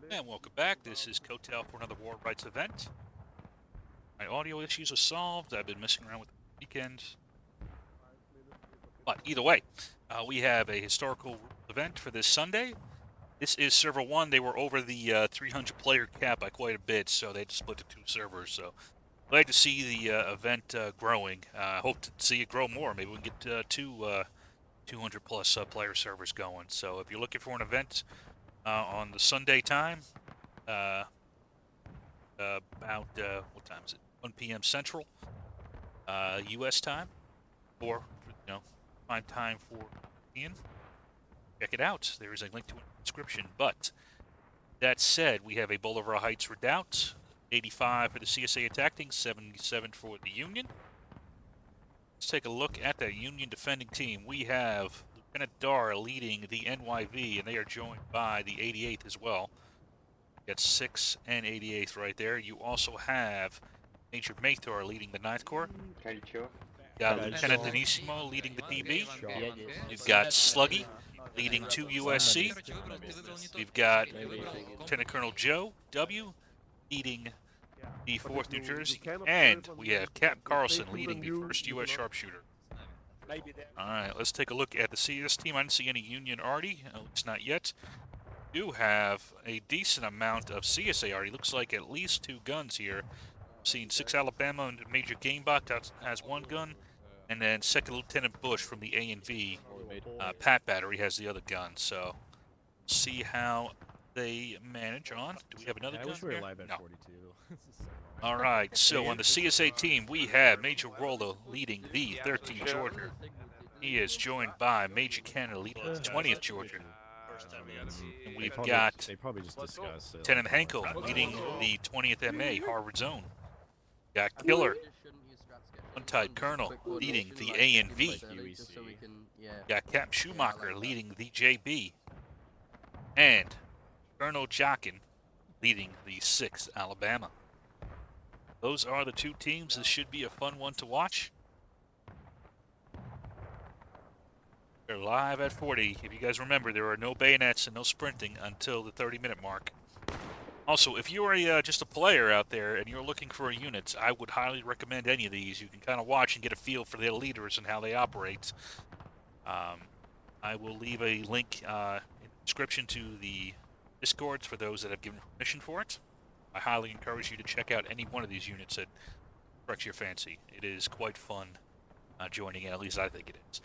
And welcome back. This is Kotel for another War Rights event. My audio issues are solved. I've been messing around with the weekend. But either way, we have a historical event for this Sunday. This is server 1. They were over the 300 player cap by quite a bit, so they had to split to 2 servers. So glad to see the event growing. Hope to see it grow more. Maybe we can get 200 plus player servers going. So if you're looking for an event on the Sunday time, about what time is it? 1 p.m. Central, U.S. time, or find time for Ian. Check it out. There is a link to an description. But that said, we have a Bolivar Heights Redoubt, 85 for the CSA attacking, 77 for the Union. Let's take a look at the Union defending team. We have Lieutenant Dar leading the NYV, and they are joined by the 88th as well. Got 6 and 88th right there. You also have Major Mathor leading the 9th Corps. Got Lieutenant Denissimo leading the DB. You've got Sluggy leading 2 USC. We've got Lieutenant Colonel Joe W. leading the 4th New Jersey. And we have Captain Carlson leading the 1st U.S. Sharpshooter. Alright, let's take a look at the CS team. I didn't see any Union Arty, at least not yet. Do have a decent amount of CSA already. Looks like at least 2 guns here. Seen 6 Alabama and Major Gamebot has 1 gun, and then 2nd Lieutenant Bush from the A&V Pat Battery has the other gun. So see how they manage on. Do we have another gun? We were live at no. 42. All right. So on the CSA team, we have Major Rollo leading the 13th Georgia. He is joined by Major Canada leading the 20th Georgia. And we've got they probably just discussed Lieutenant Henkel leading the 20th MA Harvard Zone. Got Killer, One-Type Colonel leading the A&V. Got Captain Schumacher leading the JB. And Colonel Jockin leading the 6th Alabama. Those are the 2 teams. This should be a fun one to watch. They're live at 40. If you guys remember, there are no bayonets and no sprinting until the 30-minute mark. Also, if you are just a player out there and you're looking for a unit, I would highly recommend any of these. You can kind of watch and get a feel for their leaders and how they operate. I will leave a link in the description to the Discords for those that have given permission for it. I highly encourage you to check out any one of these units that strikes your fancy. It is quite fun joining in, at least I think it is.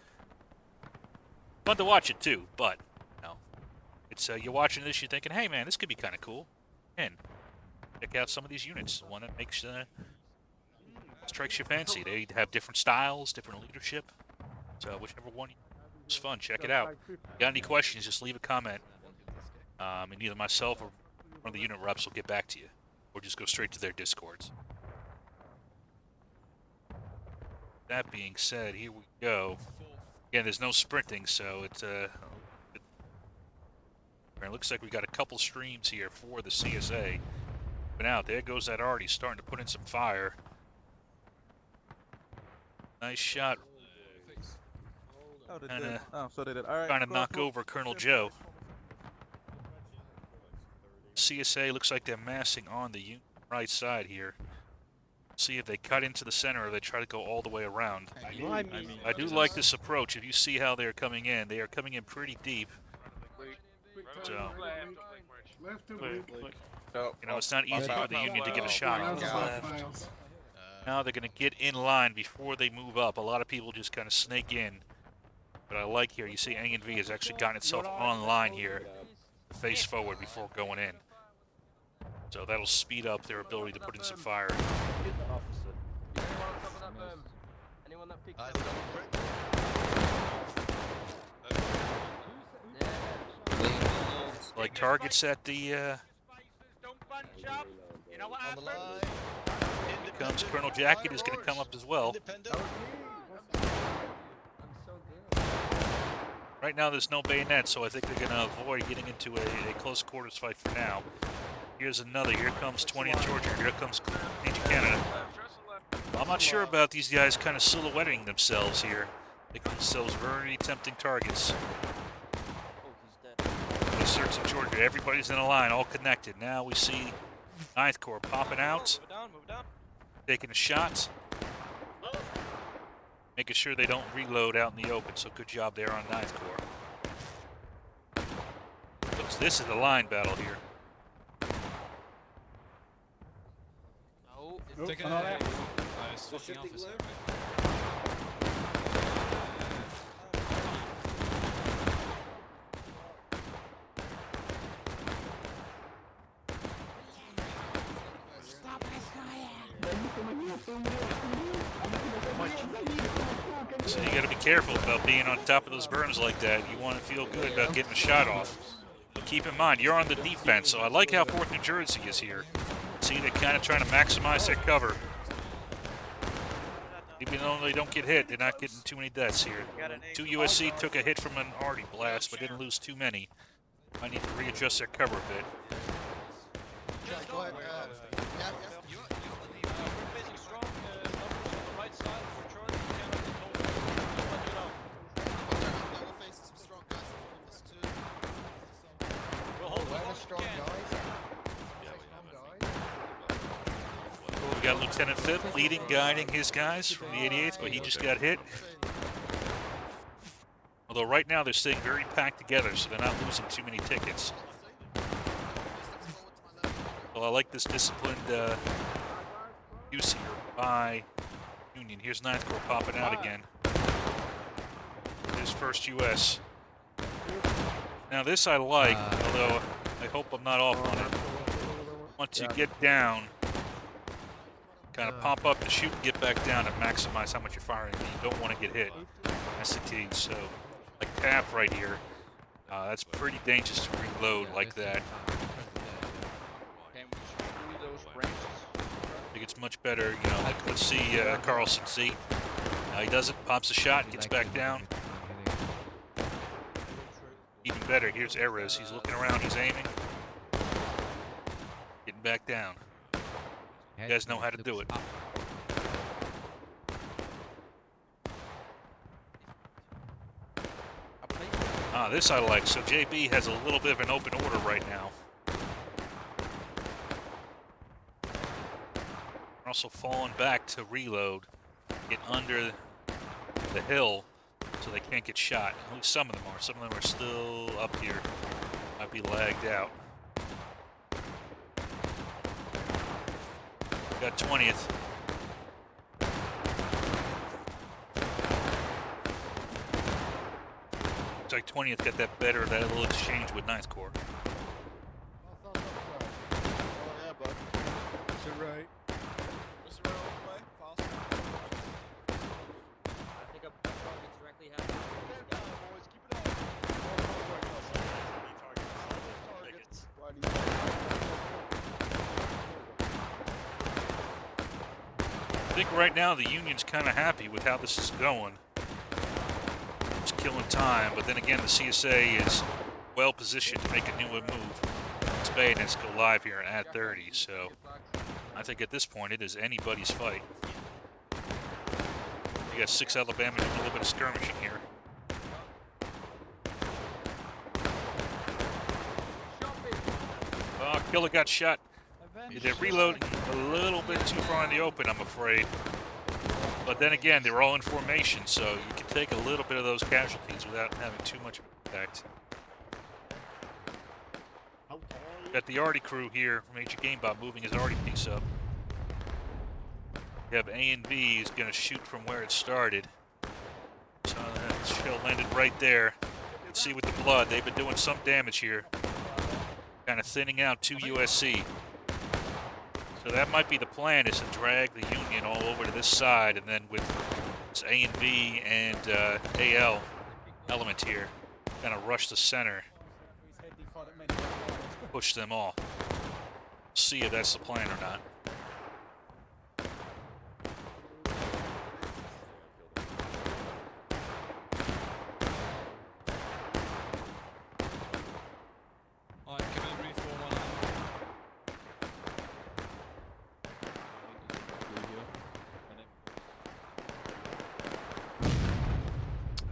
Fun to watch it too, but it's you're watching this, you're thinking, hey man, this could be kind of cool. And check out some of these units. The one that makes strikes your fancy. They have different styles, different leadership. So whichever one is fun, check it out. If you got any questions, just leave a comment, and either myself or one of the unit reps will get back to you, or just go straight to their Discords. That being said, here we go. Again, there's no sprinting, so it's it looks like we got a couple streams here for the CSA. But now, there goes that Arty, starting to put in some fire. Nice shot. Trying to knock over Colonel Joe. CSA looks like they're massing on the right side here. See if they cut into the center or they try to go all the way around. I do like this approach. If you see how they're coming in, they are coming in pretty deep. So, it's not easy for the Union to get a shot on the left. Now they're going to get in line before they move up. A lot of people just kind of snake in. But I like here, you see A&V has actually gotten itself on line here, face forward before going in. So that'll speed up their ability to put in some fire. Like targets at the here comes Colonel Jacket, is going to come up as well. Right now there's no bayonet, so I think they're going to avoid getting into a close quarters fight for now. Here's another. Here comes 20th Georgia. Here comes Major Canada. I'm not sure about these guys kind of silhouetting themselves here. Making themselves very tempting targets. the search in Georgia. Everybody's in a line, all connected. Now we see 9th Corps popping out, Move down. taking a shot, making sure they don't reload out in the open. So good job there on 9th Corps. Looks, this is the line battle here. No, Nope, taking on that. switching officer. So you got to be careful about being on top of those berms like that. You want to feel good about getting a shot off. But keep in mind, you're on the defense, so I like how 4th New Jersey is here. See, they're kind of trying to maximize their cover. Even though they don't get hit, they're not getting too many deaths here. 2 USC took a hit from an arty blast, but didn't lose too many. Might need to readjust their cover a bit. Go ahead. We're facing strong numbers on the right side. We're charging. We cannot get over. Just let you know. We're facing some strong guys in front of us too. We'll hold We're the the strong guys. We got Lieutenant Phipp leading, guiding his guys from the 88th, but he just got hit. Although right now they're staying very packed together, so they're not losing too many tickets. Well, I like this disciplined use here by Union. Here's 9th Corps popping out again. Here's 1st US. Now this I like, although I hope I'm not off on it. Once you get down, kind of pop up to shoot and get back down and maximize how much you're firing. You don't want to get hit. That's the key. So, like tap right here, that's pretty dangerous to reload like that. Can we screw those branches? I think it's much better, you know, like let's see Carlson, see? He does it, pops a shot, gets back down. Even better, here's Erez. He's looking around, he's aiming. Getting back down. You guys know how to do it. This I like. So JB has a little bit of an open order right now. They're also falling back to reload, get under the hill so they can't get shot. At least some of them are. Some of them are still up here. Might be lagged out. Got 20th. Looks like 20th got that better, that little exchange with 9th Corps. Oh yeah, bud. That's it right. What's the right way? Fast. I think a target's directly happening. Boys, keep it up. I think right now the Union's kind of happy with how this is going. It's killing time, but then again the CSA is well positioned to make a new move. It's bayonets go live here at 30, so I think at this point it is anybody's fight. We got 6 Alabama doing a little bit of skirmishing here. Killer got shot. They're reloading a little bit too far in the open, I'm afraid. But then again, they're all in formation, so you can take a little bit of those casualties without having too much of an impact. Got the arty crew here, Major Gamebot moving his arty piece up. You have A and B is going to shoot from where it started. So that shell landed right there. You can see with the blood, they've been doing some damage here. Kind of thinning out 2 USC. So that might be the plan, is to drag the Union all over to this side, and then with this A and B and AL element here, kind of rush the center, push them off. See if that's the plan or not.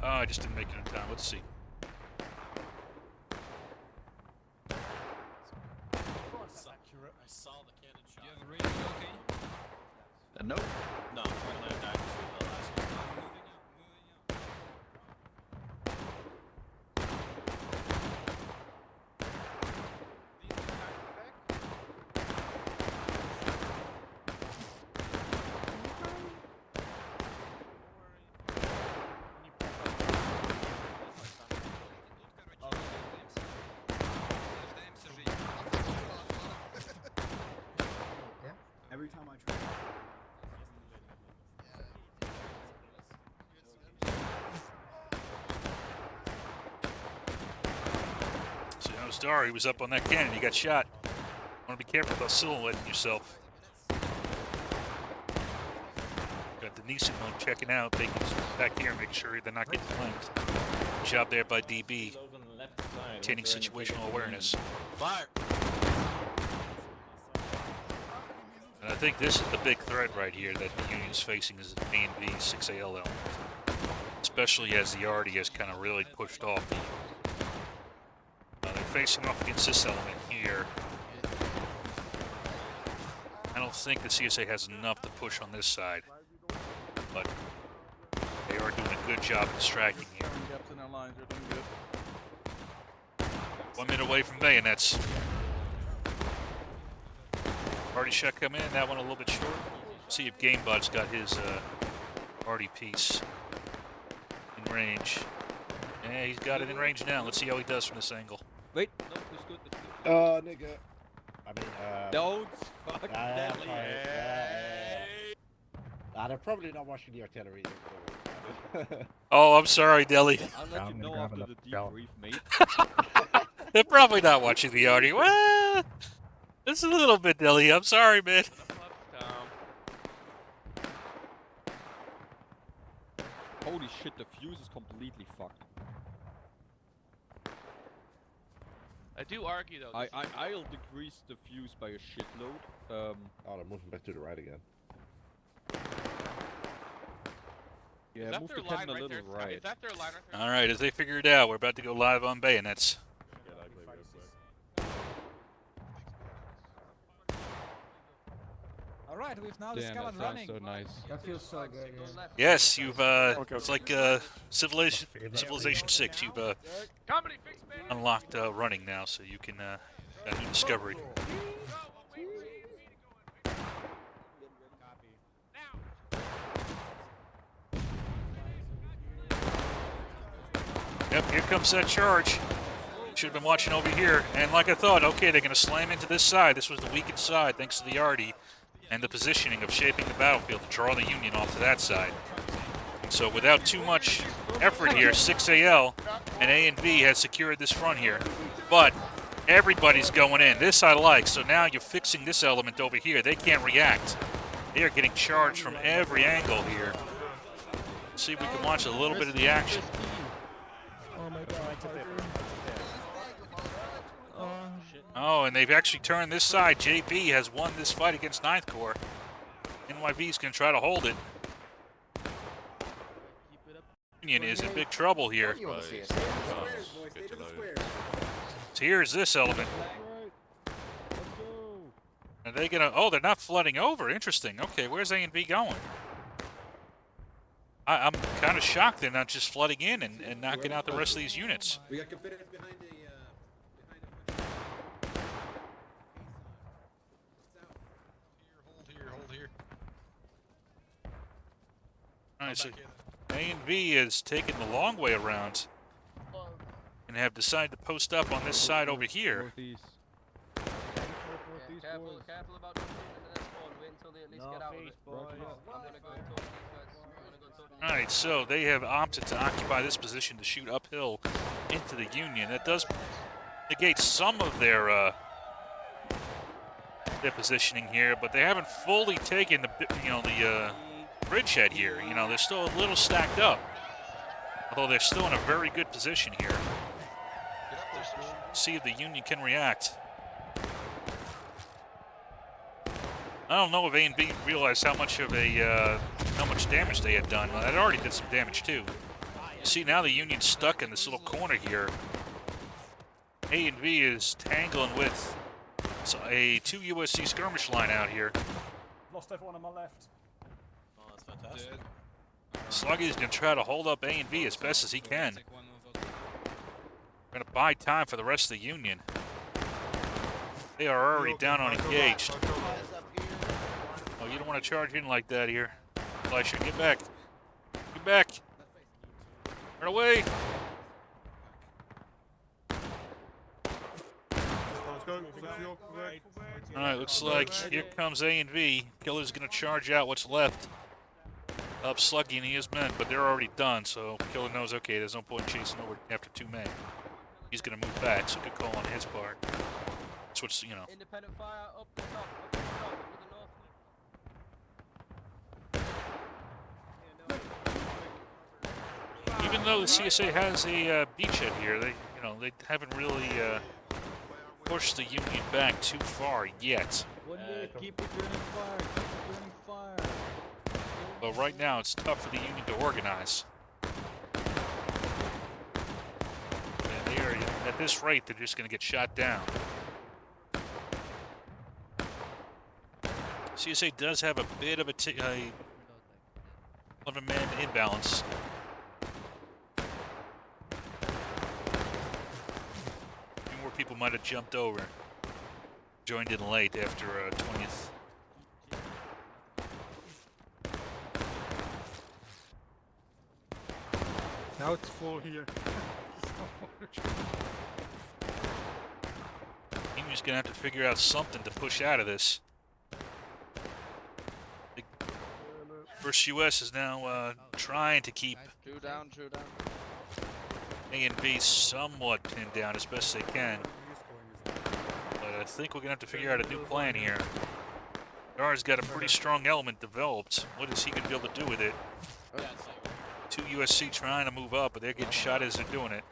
I just didn't make it in time. Let's see. saw the cannon shot. Do you have a radio okay? Nope. No, I don't have that. The last one. Moving out. Every time I try. So now Star, he was up on that cannon. He got shot. Want to be careful about silhouetting yourself. Got the Nissan one checking out. They can back here, make sure they're not getting flanked. Job there by DB. Maintaining situational awareness. Fire! And I think this is the big threat right here that the Union's facing is the A and B 6AL element. Especially as the Arty has kind of really pushed off. They're facing off against this element here. I don't think the CSA has enough to push on this side. But they are doing a good job of distracting here. Gaps in our lines, they're doing good. 1 minute away from bayonets. Arty shot come in, that one a little bit short. See if GameBot's got his Arty piece in range. Yeah, he's got it in range now. Let's see how he does from this angle. Wait, no, it's good. It's good. Nigga. I mean, Don't fuck yeah, deadly. they're probably not watching the artillery. Oh, I'm sorry, Deli. I'll let you know after the debrief, mate. They're probably not watching the Arty. Well, it's a little bit, Deli. I'm sorry, man. Holy shit, the fuse is completely fucked. I do argue though. I'll decrease the fuse by a shitload. Oh, they're moving back to the right again. Yeah, is that move their the line cannon a right little there? right. Is that their line right there? All right, as they figure it out, we're about to go live on bayonets. Alright, we've now Damn, discovered that sounds running. so nice. That feels so good. Yes, you've it's like Civilization 6. You've Comedy fix man. unlocked running now, so you can a new discovery. Yep, here comes that charge. Should have been watching over here. And like I thought, okay, they're going to slam into this side. This was the weakest side, thanks to the Arty and the positioning of shaping the battlefield to draw the Union off to that side. So without too much effort here, 6AL and A and B has secured this front here. But everybody's going in. This I like. So now you're fixing this element over here. They can't react. They are getting charged from every angle here. Let's see if we can watch a little bit of the action. Oh, and they've actually turned this side. JB has won this fight against 9th Corps. NYV's going to try to hold it. Union is in big trouble here. So here's this element. Are they going to... Oh, they're not flooding over. Interesting. Okay, where's A and B going? I'm kind of shocked they're not just flooding in and knocking out the rest of these units. We got Confederates behind the. Hold here. All right, so A and B is taking the long way around and have decided to post up on this side over here. Northeast. Careful about the next spawn. Wait until they at least get out of it. I'm gonna go and talk to these guys. I'm gonna go and talk to these All right, so they have opted to occupy this position to shoot uphill into the Union. That does negate some of their positioning here, but they haven't fully taken the bridgehead here. They're still a little stacked up, although they're still in a very good position here. See if the Union can react. I don't know if A and B realized how much damage they had done. Well, that already did some damage too. See, now the Union's stuck in this little corner here. A and B is tangling with It's a 2 USC skirmish line out here. Lost everyone on my left. Oh, that's fantastic. Dead. Sluggy's gonna try to hold up A and V as best as he can. Take one of us. Gonna buy time for the rest of the Union. They are already down on engaged. Oh, you don't want to charge in like that here. Fleischer, get back. Get back. Run away. Let's go. Alright, looks like here comes A and V. Killer's gonna charge out what's left of Sluggy and his men, but they're already done, so Killer knows, okay, there's no point in chasing over after 2 men. He's gonna move back, so good call on his part. That's what's, you know. Independent fire up the top, up the top, to the north. Even though the CSA has a beachhead here, they haven't really pushed the Union back too far yet. Keep returning fire. Keep returning fire. But right now, it's tough for the Union to organize. And they are, at this rate, they're just going to get shot down. CSA does have a bit of a man imbalance. More people might have jumped over, joined in late after 20th. Now it's full here. Union's gonna have to figure out something to push out of this. First US is now trying to keep Two down, two down. A and B somewhat pinned down as best they can. But I think we're gonna have to figure out a new plan here. Dar's got a pretty strong element developed. What is he gonna be able to do with it? Yeah, it's like, 2 USC trying to move up, but they're getting shot as they're doing it.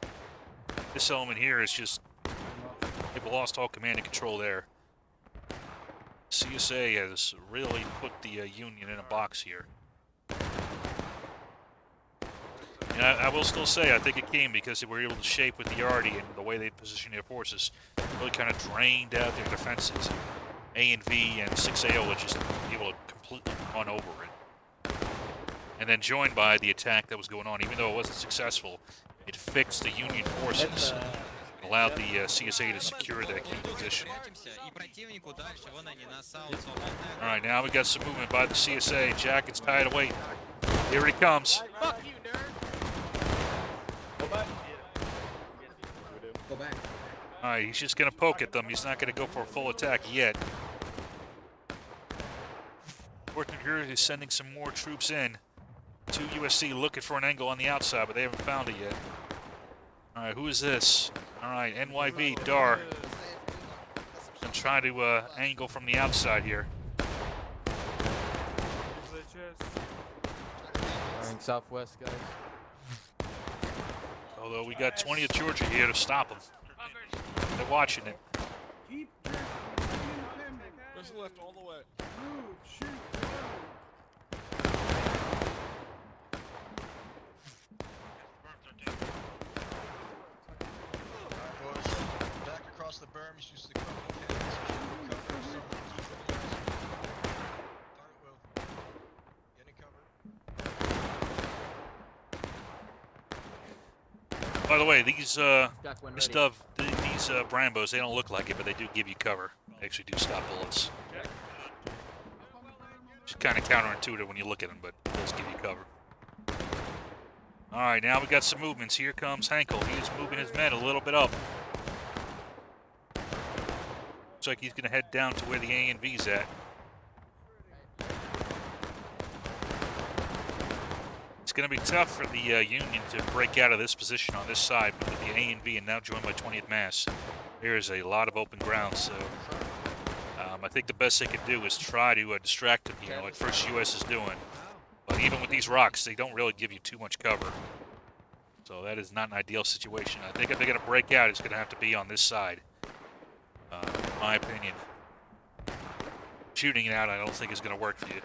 This element here is just, they've lost all command and control there. CSA has really put the Union in a box here. And I will still say, I think it came because they were able to shape with the Arty and the way they positioned their forces. Really kind of drained out their defenses. A and V and 6AO were just able to completely run over it. And then joined by the attack that was going on, even though it wasn't successful, it fixed the Union forces and allowed the CSA to secure that key position. Alright, now we got some movement by the CSA. Jacket's tied away. Here he comes. Fuck you, nerd! Go back. Alright, he's just going to poke at them. He's not going to go for a full attack yet. Working here, he's sending some more troops in. 2 USC looking for an angle on the outside, but they haven't found it yet. Alright, who is this? Alright, NYV, Dar. I'm trying to angle from the outside here. Going southwest, guys. Although we got 20th Georgia here to stop them. They're watching it. Just left all the way. Back across the berm, you should cover the cannons. Cover some of the key guys. Start with getting cover. By the way, these Jack, when this ready. stuff, these Brambos, they don't look like it, but they do give you cover. They actually do stop bullets. It's kind of counterintuitive when you look at them, but it does give you cover. All right, now we got some movements. Here comes Henkel. He is moving his men a little bit up. Looks like he's going to head down to where the A and V's at. It's going to be tough for the Union to break out of this position on this side, but with the A and V and now joined by 20th Mass, there is a lot of open ground. So I think the best they can do is try to distract them, you know, like First US is doing. But even with these rocks, they don't really give you too much cover. So that is not an ideal situation. I think if they're going to break out, it's going to have to be on this side, in my opinion. Shooting it out, I don't think is going to work for you.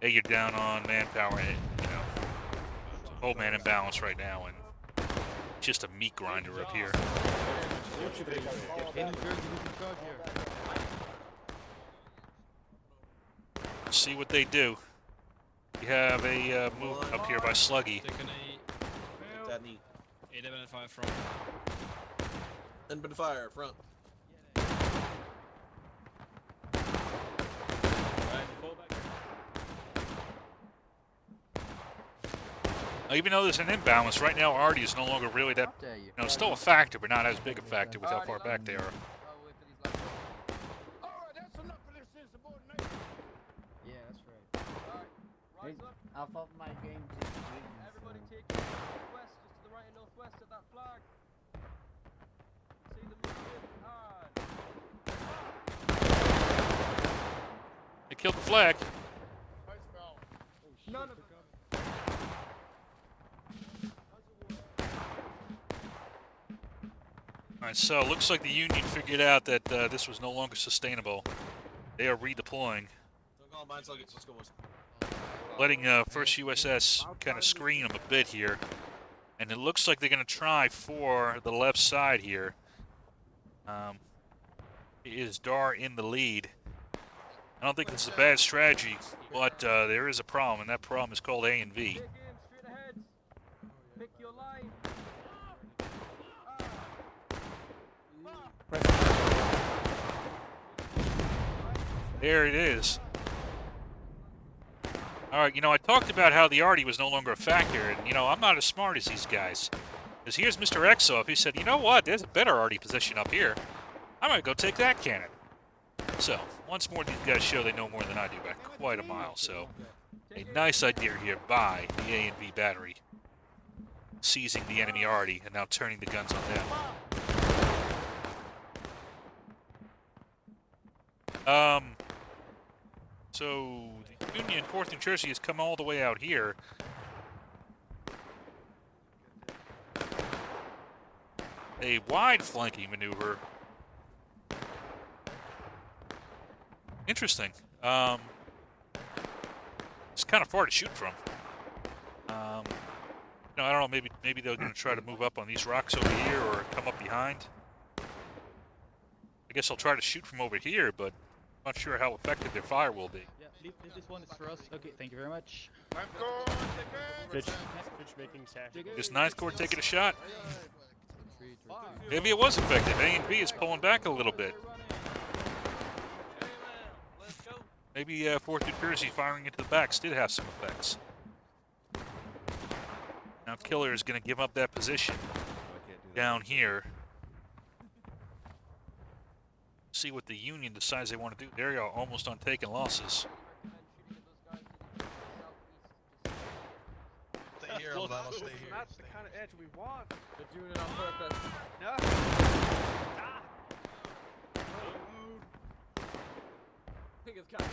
Hey, you're down on manpower, and, you know, whole man imbalance right now, and just a meat grinder up here. Any Jersey we can charge here. see what they do. We have a move up here by Sluggy. Taking a That knee. 875 from. And been fire front. Even though there's an imbalance, right now Artie is no longer really that, Dare you? you know, still a factor, but not as big a factor with how far back they are. I'll wait for these lads. Alright, that's enough of this insubordination. Yeah, that's right. Alright, rise up. I thought my game just Everybody take your northwest, just to the right and northwest of that flag. See the movement. They killed the flag. None of them. Alright, so looks like the Union figured out that this was no longer sustainable. They are redeploying, Don't call mine, Sluggy. Let's go, boys. letting 1st USS kind of screen them a bit here. And it looks like they're going to try for the left side here. It is Dar in the lead. I don't think this is a bad strategy, but there is a problem, and that problem is called A and V. Take aim straight ahead. Pick your line. There it is. Alright, you know, I talked about how the Artie was no longer a factor, and, you know, I'm not as smart as these guys. Because here's Mr. Exoff, he said, you know what, there's a better Artie position up here. I might go take that cannon. So, once more these guys show they know more than I do by quite a mile, so a nice idea here by the A and V battery. Seizing the enemy Artie, and now turning the guns on them. So the Union 4th New Jersey has come all the way out here. A wide flanking maneuver. Interesting. It's kind of far to shoot from. You know, I don't know. Maybe they're going to try to move up on these rocks over here or come up behind. I guess I'll try to shoot from over here, but I'm not sure how effective their fire will be. Yeah, this one is for us. Okay, thank you very much. Pitch making stash. Is 9th Corps taking a shot? Maybe it was effective. A and V is pulling back a little bit. Maybe 4th New Jersey firing into the backs did have some effects. Now Killer is going to give up that position down here. See what the Union decides they want to do. They are almost on taking losses. Stay here, Alabama. Stay here. That's the kind of edge we want. They're doing it on purpose. No. I think it's Captain.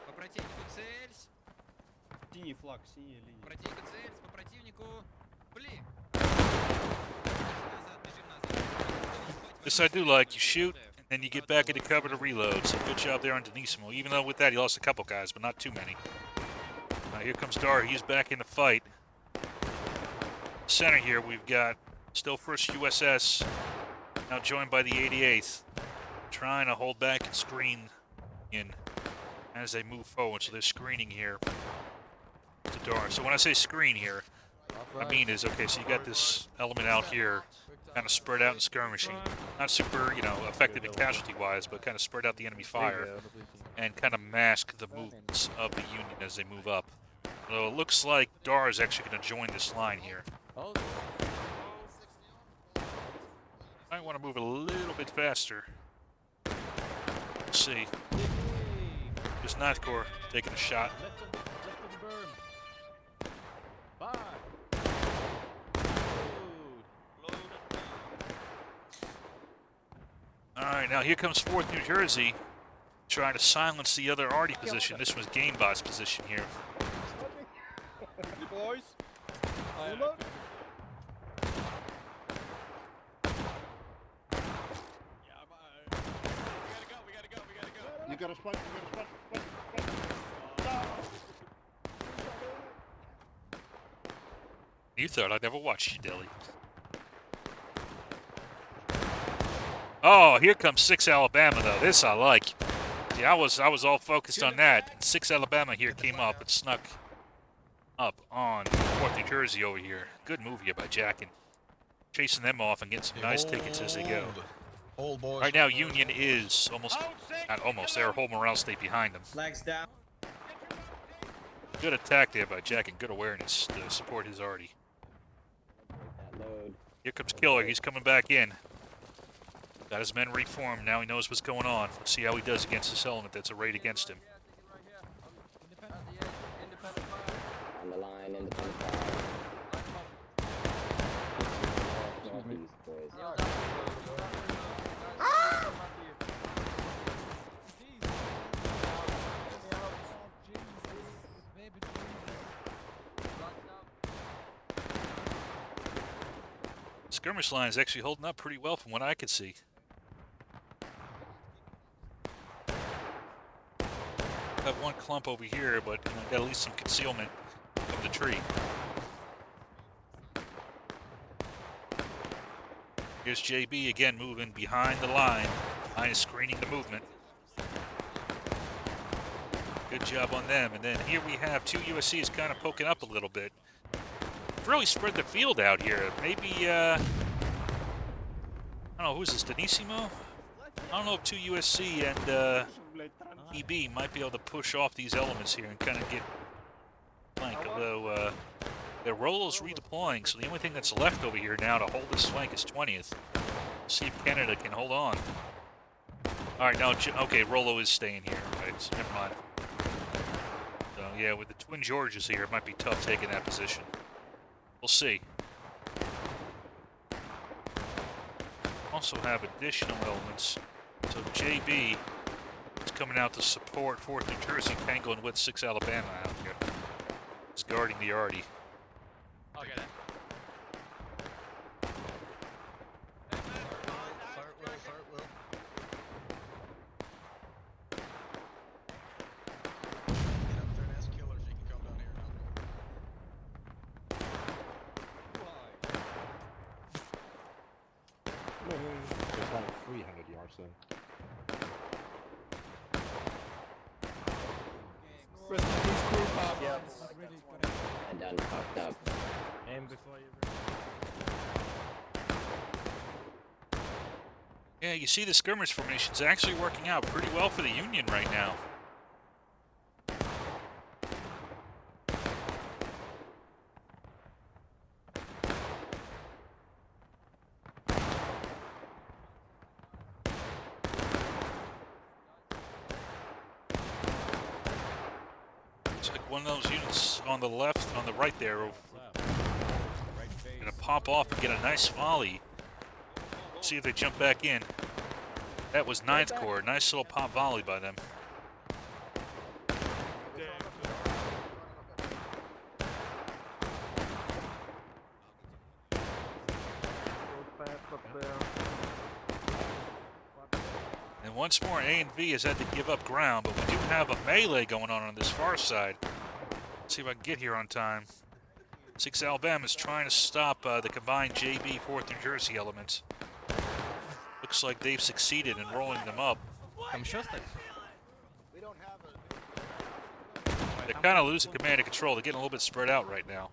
По противнику цель. Синий флаг, синяя линия. Противнику цель, по противнику. Пли. This I do like. You shoot, and then you get back into cover to reload. So good job there on Denisimo. Even though with that he lost a couple guys, but not too many. Here comes Dar. He's back in the fight. Center here, we've got still 1st USS, now joined by the 88th, trying to hold back and screen in as they move forward. So they're screening here to Dar. So when I say screen here, I mean is, okay, so you got this element out here kind of spread out and skirmishing. Not super, you know, effective in casualty-wise, but kind of spread out the enemy fire and kind of mask the movements of the Union as they move up. So it looks like Dar is actually going to join this line here. Might want to move a little bit faster. Let's see. Just 9th Corps taking a shot. Now here comes 4th New Jersey, trying to silence the other Artie position. This was Gamebot's position here. Boys. You got a spot, you got a spot. You thought I'd never watched you, Dilly. Oh, here comes 6 Alabama, though. This I like. Yeah, I was all focused on that. 6 Alabama here came up and snuck up on 4th New Jersey over here. Good move here by Jackin. Chasing them off and getting some nice tickets as they go. Hold, boys. Right now, Union is not almost, they're a whole morale state behind them. Flags down. Good attack there by Jack and good awareness to support his Artie. Here comes Killer, he's coming back in. Got his men reformed, now he knows what's going on. Let's see how he does against this element that's arrayed against him. On the line, independent fire. Skirmish line is actually holding up pretty well from what I could see. Got one clump over here, but got at least some concealment from the tree. Here's JB again moving behind the line. Line is screening the movement. Good job on them. And then here we have 2 USCs kind of poking up a little bit. Really spread the field out here. Maybe, I don't know, who's this, Denisimo? I don't know if 2 USC and EB might be able to push off these elements here and kind of get flank, although their Rolo's redeploying, so the only thing that's left over here now to hold this flank is 20th. We'll see if Canada can hold on. Alright, now, okay, Rolo is staying here, right, so never mind. So, yeah, with the Twin Georges here, it might be tough taking that position. We'll see. Also have additional elements. So JB is coming out to support 4th New Jersey, tangling with 6 Alabama out here. He's guarding the Artie. I'll get it. Fire at will, fire at will. Get up there and ask Killer if he can come down here and help him. It's like 300 yards then. And done fucked up. Aim before you. Yeah, you see the skirmish formation's actually working out pretty well for the Union right now. It's like one of those units on the left, on the right there, gonna pop off and get a nice volley. See if they jump back in. That was 9th Corps. Nice little pop volley by them. And once more, A and V has had to give up ground, but we do have a melee going on this far side. Let's see if I can get here on time. 6 Alabama is trying to stop the combined JB 4th New Jersey elements. Looks like they've succeeded in rolling them up. Там еще остались? They're kind of losing command and control. They're getting a little bit spread out right now.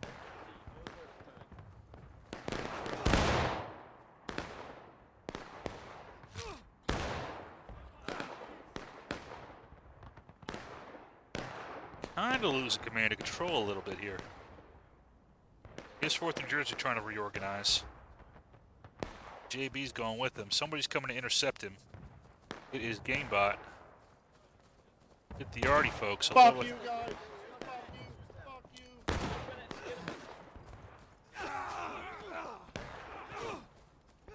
Kind of losing command and control a little bit here. Here's 4th New Jersey trying to reorganize. JB's going with them. Somebody's coming to intercept him. It is Gamebot. Hit the Artie folks. Fuck you guys! Fuck you!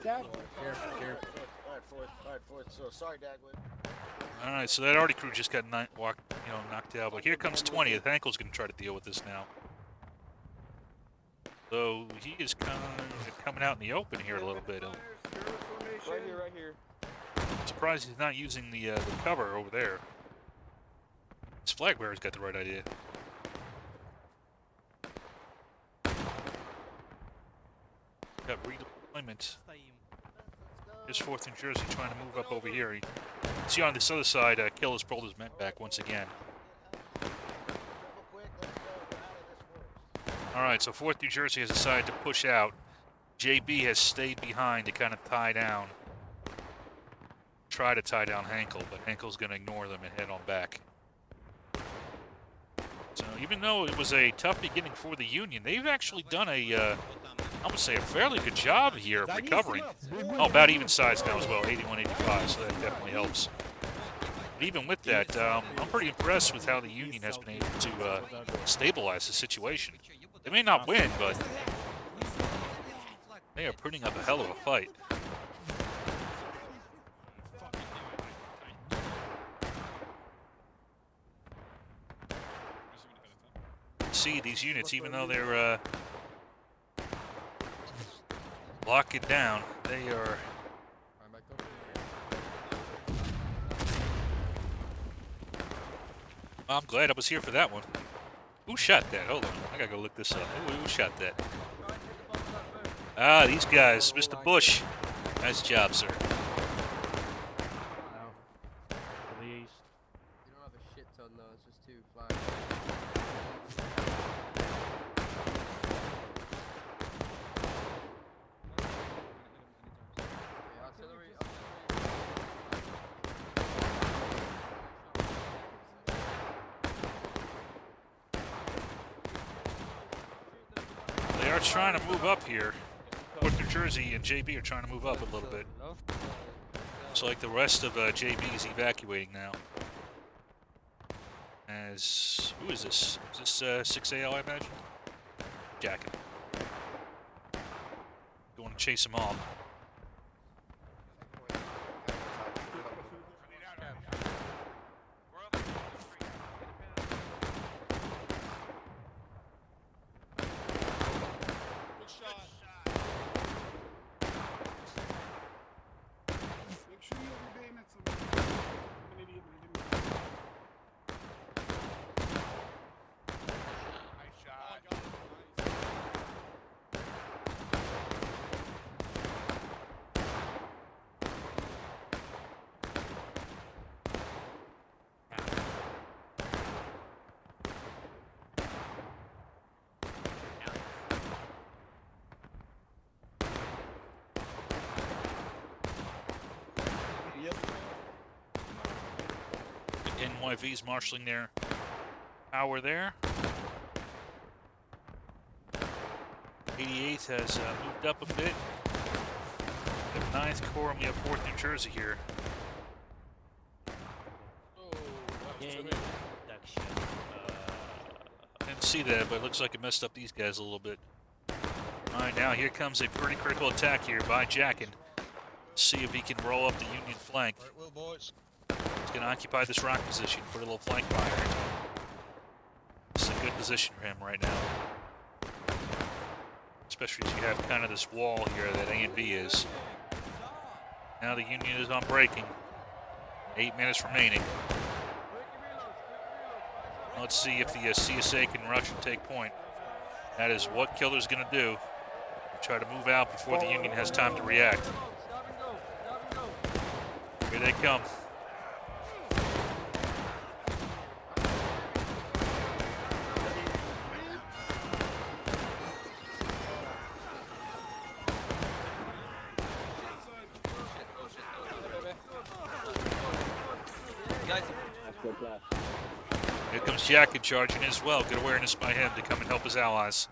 Careful, careful. Fired fourth. So sorry, Dagwood. All right, so that Artie crew just got knocked out. But here comes 20th. Hankel's going to try to deal with this now. So he is kind of coming out in the open here a little bit. Right here, right here. I'm surprised he's not using the cover over there. His flag bearer's got the right idea. Got redeployment. Here's 4th New Jersey trying to move up over here. See on this other side, kill his brother's men back once again. Alright, so 4th New Jersey has decided to push out. JB has stayed behind to kind of tie down. Try to tie down Hankel, but Hankel's going to ignore them and head on back. So even though it was a tough beginning for the Union, they've actually done I would say a fairly good job here of recovering. Oh, about even sides now as well, 81-85, so that definitely helps. But even with that, I'm pretty impressed with how the Union has been able to stabilize the situation. They may not win, but they are putting up a hell of a fight. See these units, even though they're locking down, they are I'm glad I was here for that one. Who shot that? Hold on, I gotta go look this up. Who shot that? Ah, these guys, Mr. Bush. Nice job, sir. You don't have a shit ton though, it's just 2 flags. They are trying to move up here. 4th New Jersey and JB are trying to move up a little bit. Looks like the rest of JB is evacuating now. As who is this? Is this 6AL, I imagine? Jacket. Going to chase him off. NYV's marshalling their power there. 88th has moved up a bit. We have 9th Corps and we have 4th New Jersey here. Didn't see that, but it looks like it messed up these guys a little bit. Alright, now here comes a pretty critical attack here by Jackin. Let's see if he can roll up the Union flank. Right, well, boys. He's going to occupy this rock position, put a little flank fire into him. This is a good position for him right now. Especially as you have kind of this wall here that A and B is. Now the Union is on breaking. 8 minutes remaining. Let's see if the CSA can rush and take point. That is what Killer's going to do. Try to move out before the Union has time to react. Here they come. Here comes Jacket charging as well. Good awareness by him to come and help his allies.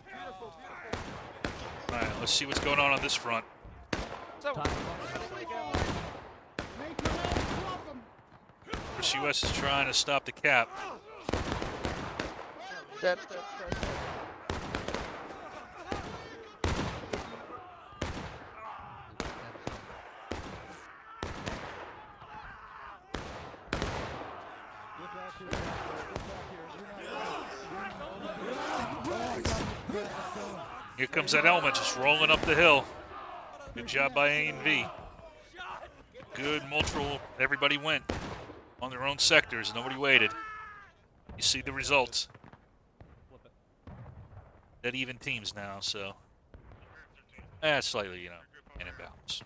Alright, let's see what's going on this front. First US is trying to stop the cap. Here comes that element just rolling up the hill. Good job by A&V. Good multiple. Everybody went on their own sectors. Nobody waited. You see the results. Dead even teams now, so. Slightly, man in bounds.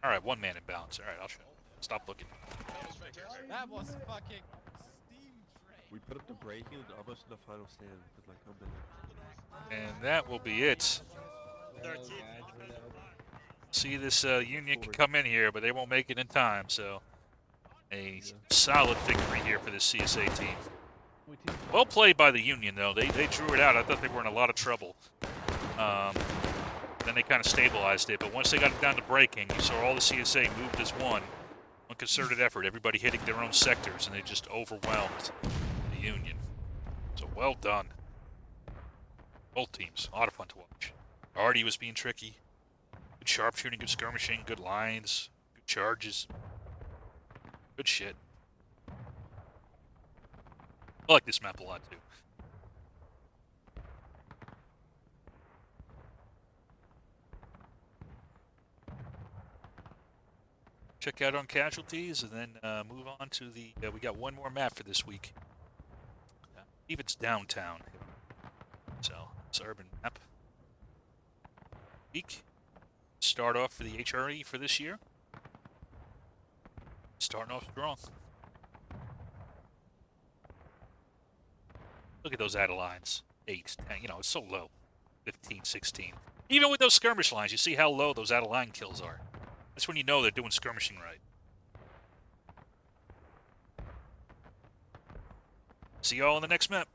All right, one man in bounds. All right, I'll show you. Stop looking. That was fucking steam train. We put up the breaking and I was in the final stand with like unbelievable. And that will be it. See, this Union can come in here, but they won't make it in time, so a solid victory here for this CSA team. Well played by the Union, though. They drew it out. I thought they were in a lot of trouble. Then they kind of stabilized it, but once they got it down to breaking, you saw all the CSA moved as one concerted effort, everybody hitting their own sectors, and they just overwhelmed the Union. So well done. Both teams, a lot of fun to watch. Artie was being tricky. Good sharpshooting, good skirmishing, good lines, good charges. Good shit. I like this map a lot, too. Check out on casualties, and then move on to the. We got one more map for this week. I believe it's downtown. So it's an urban map. Week. Start off for the HRE for this year. Starting off strong. Look at those added lines. 8, 10, it's so low. 15, 16. Even with those skirmish lines, you see how low those added line kills are. That's when you know they're doing skirmishing right. See y'all on the next map.